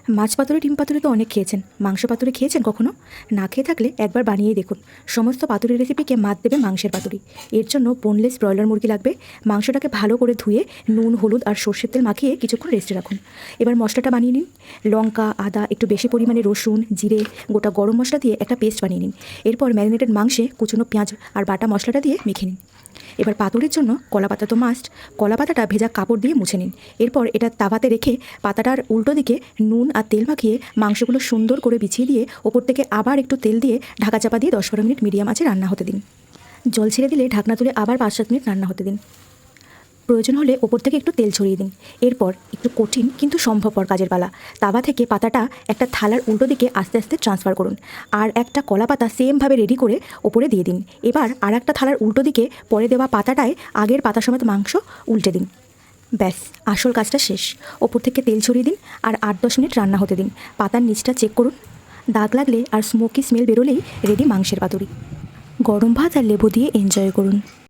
মাছ পাতুরি ডিম পাতুরি তো অনেক খেয়েছেন, মাংস পাতুরি খেয়েছেন কখনো? না খেয়ে থাকলে একবার বানিয়েই দেখুন। সমস্ত পাতুরি রেসিপিকে মাত দেবে মাংসের পাতুরি। এর জন্য বোনলেস ব্রয়লার মুরগি লাগবে। মাংসটাকে ভালো করে ধুয়ে নুন হলুদ আর সর্ষের তেল মাখিয়ে কিছুক্ষণ রেস্টে রাখুন। এবার মশলাটা বানিয়ে নিন। লঙ্কা, আদা, একটু বেশি পরিমাণে রসুন, জিরে, গোটা গরম মশলা দিয়ে একটা পেস্ট বানিয়ে নিন। এরপর ম্যারিনেটেড মাংসে কুচনো পেঁয়াজ আর বাটা মশলাটা দিয়ে মেখে নিন। এবার পাতুরির জন্য কলা পাতা তো মাস্ট। কলা পাতাটা ভেজা কাপড় দিয়ে মুছে নিন। এরপর এটা তাওয়াতে রেখে পাতাটার উল্টো দিকে নুন আর তেল মাখিয়ে মাংসগুলো সুন্দর করে বিছিয়ে দিয়ে ওপর থেকে আবার একটু তেল দিয়ে ঢাকা চাপা দিয়ে 10-12 মিনিট মিডিয়াম আঁচে রান্না হতে দিন। জল ছেড়ে দিলে ঢাকনা তুলে আবার 5-7 মিনিট রান্না হতে দিন। প্রয়োজন হলে ওপর থেকে একটু তেল ছড়িয়ে দিন। এরপর একটু কঠিন কিন্তু সম্ভবপর কাজের পালা। তাওয়া থেকে পাতাটা একটা থালার উল্টো দিকে আস্তে আস্তে ট্রান্সফার করুন। আর একটা কলা পাতা সেমভাবে রেডি করে ওপরে দিয়ে দিন। এবার আর একটা থালার উল্টো দিকে পরে দেওয়া পাতাটায় আগের পাতা সমেত মাংস উল্টে দিন। ব্যাস, আসল কাজটা শেষ। ওপর থেকে তেল ছড়িয়ে দিন আর 8-10 মিনিট রান্না হতে দিন। পাতার নিচটা চেক করুন। দাগ লাগলে আর স্মোকি স্মেল বেরোলেই রেডি মাংসের পাতুরি। গরম ভাত আর লেবু দিয়ে এনজয় করুন।